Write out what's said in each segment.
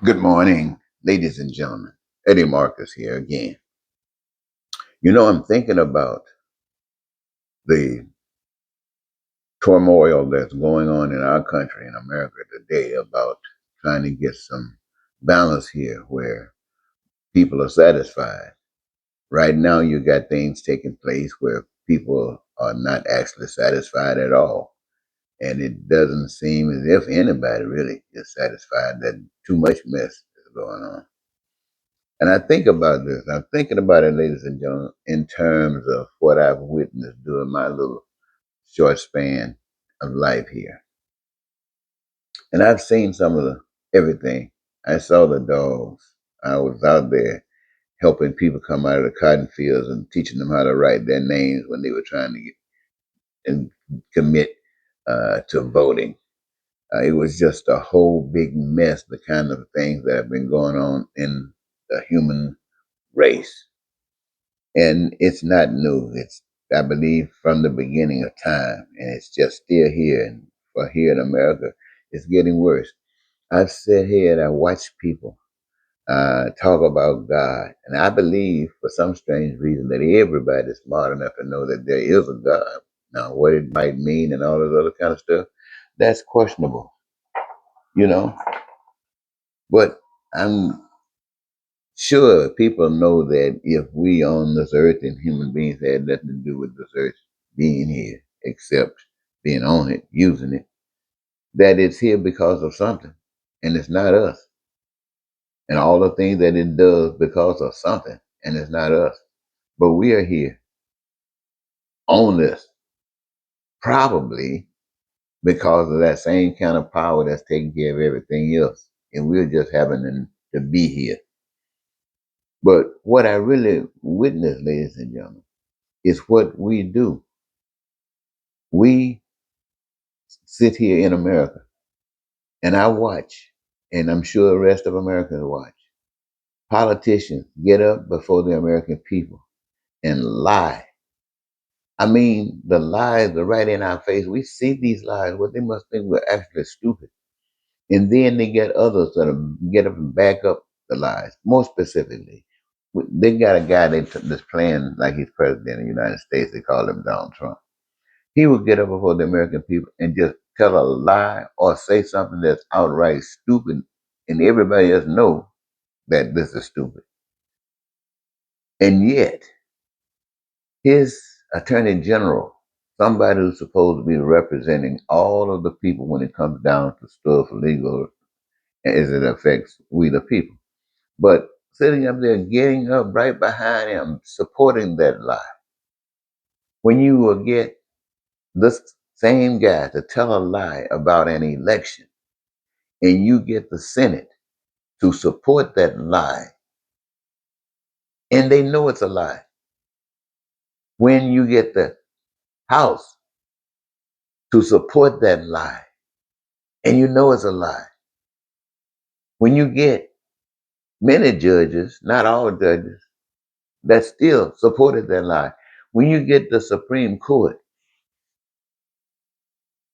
Good morning, ladies and gentlemen. Eddie Marcus here again. I'm thinking about the turmoil that's going on in our country, in America today, about trying to get some balance here where people are satisfied. Right now, you got things taking place where people are not actually satisfied at all. And it doesn't seem as if anybody really is satisfied that too much mess is going on. And I think about this. I'm thinking about it, ladies and gentlemen, in terms of what I've witnessed during my little short span of life here. And I've seen some of the everything. I saw the dogs. I was out there helping people come out of the cotton fields and teaching them how to write their names when they were trying to get and commit to voting. It was just a whole big mess, the kind of things that have been going on in the human race. And it's not new. It's, I believe, from the beginning of time, and it's just still here. And for here in America, it's getting worse. I've sat here and I watch people talk about God, and I believe, for some strange reason, that everybody's smart enough to know that there is a God. Now, what it might mean and all this other kind of stuff, that's questionable, you know. But I'm sure, people know that if we on this earth and human beings had nothing to do with this earth being here, except being on it, using it, that it's here because of something, and it's not us. And all the things that it does because of something, and it's not us. But we are here on this, probably because of that same kind of power that's taking care of everything else. And we're just having to be here. But what I really witnessed, ladies and gentlemen, is what we do. We sit here in America and I watch, and I'm sure the rest of Americans watch, politicians get up before the American people and lie. I mean, the lies are right in our face. We see these lies. What they must think we're actually stupid. And then they get others that get up and back up the lies. More specifically, they got a guy that's playing like he's president of the United States. They call him Donald Trump. He would get up before the American people and just tell a lie or say something that's outright stupid, and everybody else know that this is stupid. And yet, his attorney general, somebody who's supposed to be representing all of the people when it comes down to stuff legal as it affects we the people, but sitting up there, getting up right behind him, supporting that lie. When you will get this same guy to tell a lie about an election, and you get the Senate to support that lie, and they know it's a lie. When you get the House to support that lie, and you know it's a lie. When you get many judges, not all judges, that still supported that lie. When you get the Supreme Court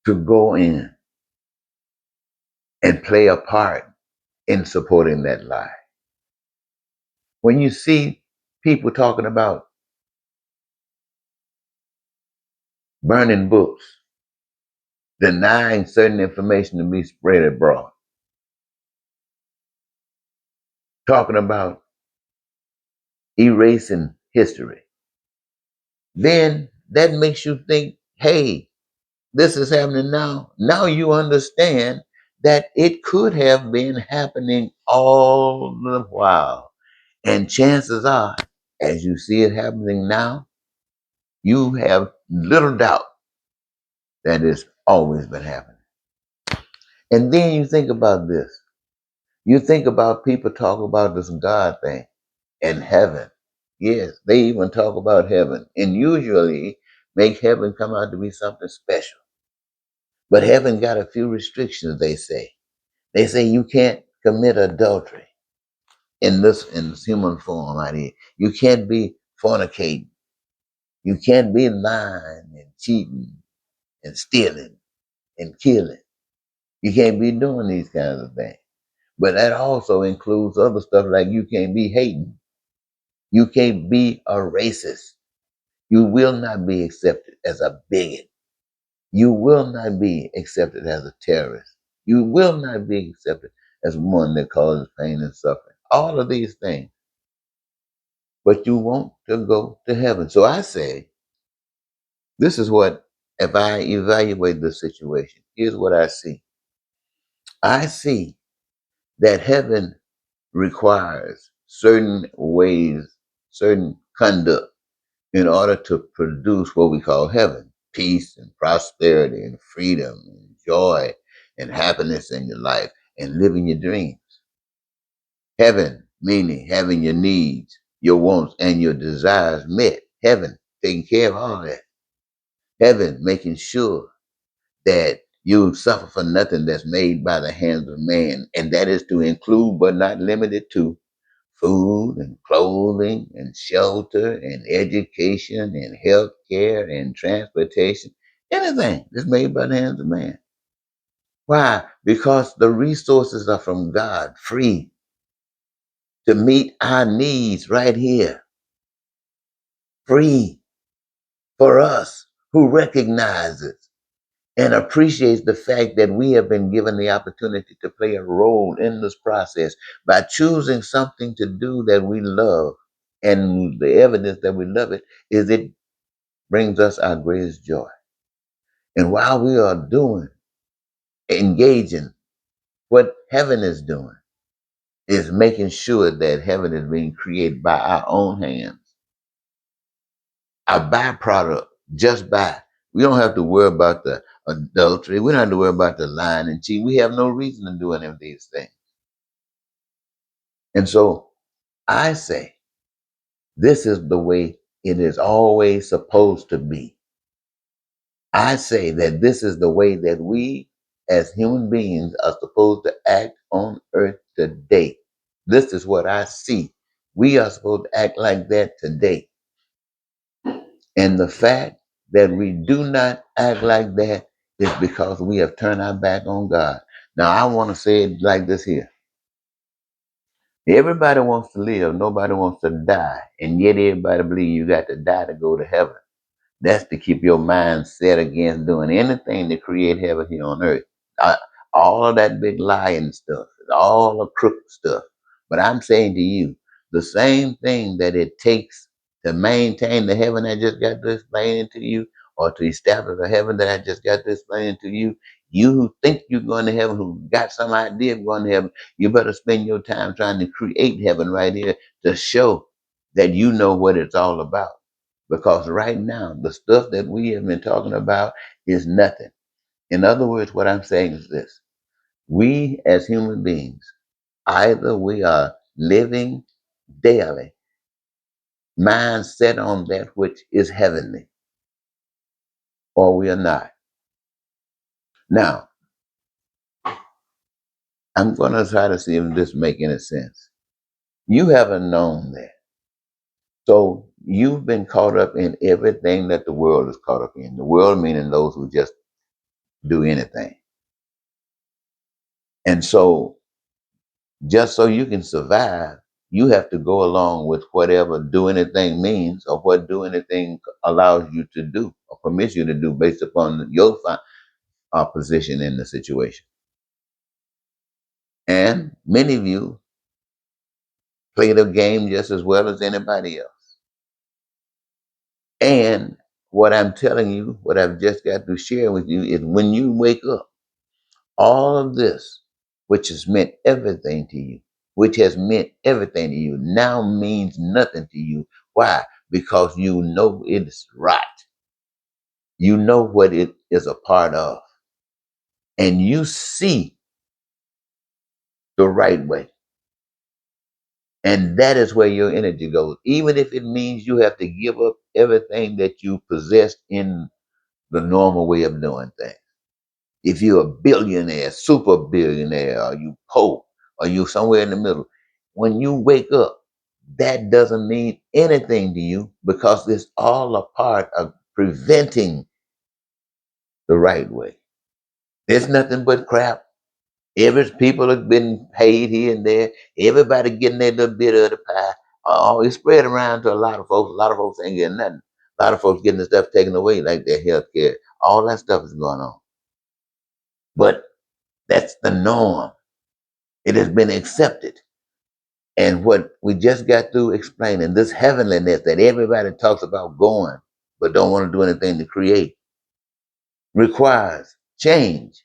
to go in and play a part in supporting that lie. When you see people talking about burning books, denying certain information to be spread abroad, talking about erasing history, then that makes you think, hey, this is happening now. Now you understand that it could have been happening all the while. And chances are, as you see it happening now, you have little doubt that it's always been happening. And then you think about this. You think about people talk about this God thing and heaven. Yes, they even talk about heaven and usually make heaven come out to be something special. But heaven got a few restrictions, they say. They say you can't commit adultery in this human form out here. You can't be fornicating. You can't be lying and cheating and stealing and killing. You can't be doing these kinds of things. But that also includes other stuff like you can't be hating. You can't be a racist. You will not be accepted as a bigot. You will not be accepted as a terrorist. You will not be accepted as one that causes pain and suffering. All of these things. But you want to go to heaven. So I say, this is what, if I evaluate the situation, here's what I see. I see that heaven requires certain ways, certain conduct in order to produce what we call heaven: peace and prosperity and freedom and joy and happiness in your life and living your dreams. Heaven, meaning having your needs, your wants, and your desires met. Heaven, taking care of all that. Heaven, making sure that you suffer for nothing that's made by the hands of man, and that is to include but not limited to food and clothing and shelter and education and health care and transportation, anything that's made by the hands of man. Why? Because the resources are from God, free to meet our needs right here, free for us who recognizes and appreciates the fact that we have been given the opportunity to play a role in this process by choosing something to do that we love. And the evidence that we love it is it brings us our greatest joy. And while we are engaging, what heaven is doing is making sure that heaven is being created by our own hands, a byproduct, just by. We don't have to worry about the adultery. We don't have to worry about the lying and cheating. We have no reason to do any of these things. And so I say, this is the way it is always supposed to be. I say that this is the way that we as human beings are supposed to act on earth today. This is what I see. We are supposed to act like that today. And the fact that we do not act like that is because we have turned our back on God. Now, I want to say it like this here. Everybody wants to live, nobody wants to die. And yet everybody believes you got to die to go to heaven. That's to keep your mind set against doing anything to create heaven here on earth. Uh, all of that big lying stuff, all the crooked stuff. But I'm saying to you, the same thing that it takes to maintain the heaven I just got to explain to you, or to establish the heaven that I just got to explain to you, you who think you're going to heaven, who got some idea of going to heaven, you better spend your time trying to create heaven right here to show that you know what it's all about. Because right now, the stuff that we have been talking about is nothing. In other words, what I'm saying is this: we as human beings, either we are living daily, mind set on that which is heavenly, or we are not. Now, I'm going to try to see if this makes any sense. You haven't known that. So you've been caught up in everything that the world is caught up in. The world meaning those who just do anything. And so just so you can survive, you have to go along with whatever do anything means, or what do anything allows you to do or permits you to do based upon your position in the situation. And many of you play the game just as well as anybody else. And what I'm telling you, what I've just got to share with you, is when you wake up, all of this, which has meant everything to you, which has meant everything to you, now means nothing to you. Why? Because you know it's right. You know what it is a part of. And you see the right way. And that is where your energy goes. Even if it means you have to give up everything that you possessed in the normal way of doing things. If you're a billionaire, super billionaire, or you poor, or you somewhere in the middle, when you wake up, that doesn't mean anything to you, because it's all a part of preventing the right way. There's nothing but crap. Every people have been paid here and there. Everybody getting their little bit of the pie. Oh, it's spread around to a lot of folks. A lot of folks ain't getting nothing. A lot of folks getting the stuff taken away, like their health care. All that stuff is going on. But that's the norm. It has been accepted. And what we just got through explaining, this heavenliness that everybody talks about going, but don't want to do anything to create, requires change.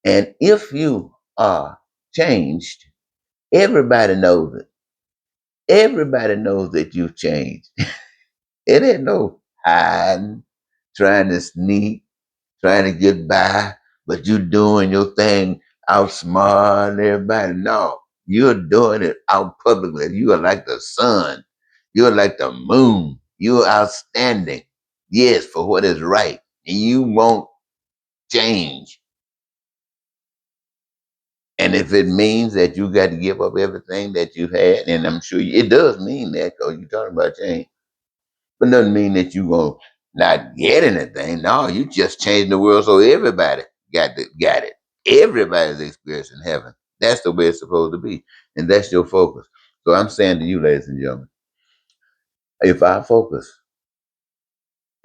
And if you are changed, everybody knows it. Everybody knows that you've changed. It ain't no hiding, trying to sneak, trying to get by, but you doing your thing outsmarting everybody. No, you're doing it out publicly. You are like the sun. You're like the moon. You're outstanding. Yes, for what is right. And you won't change. And if it means that you got to give up everything that you had, and I'm sure it does mean that because you're talking about change, but doesn't mean that you're going to not get anything. No, you just changing the world so everybody got it. Everybody's experiencing heaven. That's the way it's supposed to be. And that's your focus. So I'm saying to you, ladies and gentlemen, if our focus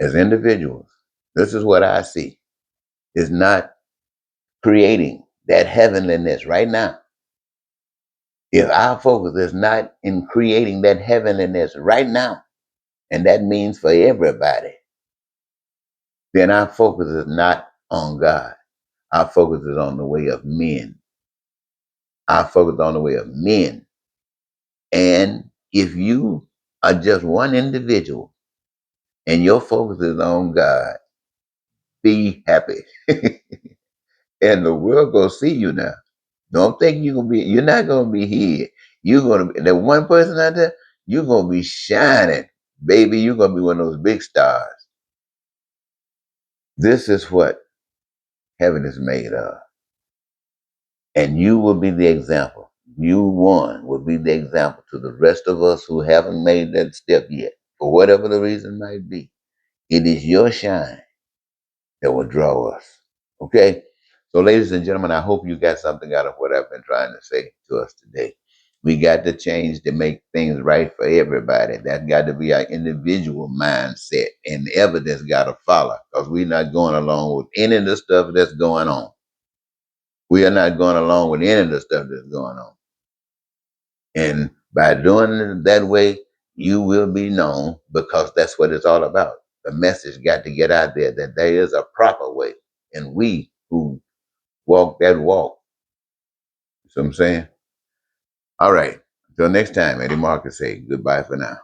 as individuals, this is what I see, is not creating that heavenliness right now. If our focus is not in creating that heavenliness right now, and that means for everybody, then our focus is not on God. Our focus is on the way of men. Our focus is on the way of men. And if you are just one individual and your focus is on God, be happy. And the world gonna see you now. Don't think you're not gonna be here. You're gonna be that one person out there, you're gonna be shining. Baby, you're gonna be one of those big stars. This is what heaven is made of. And you will be the example. You one will be the example to the rest of us who haven't made that step yet, for whatever the reason might be. It is your shine that will draw us. Okay? So, ladies and gentlemen, I hope you got something out of what I've been trying to say to us today. We got to change to make things right for everybody. That's got to be our individual mindset, and the evidence got to follow because we're not going along with any of the stuff that's going on. We are not going along with any of the stuff that's going on. And by doing it that way, you will be known because that's what it's all about. The message got to get out there that there is a proper way. And we who walk that walk, you see what I'm saying? All right. Until next time, Eddie Marcus say goodbye for now.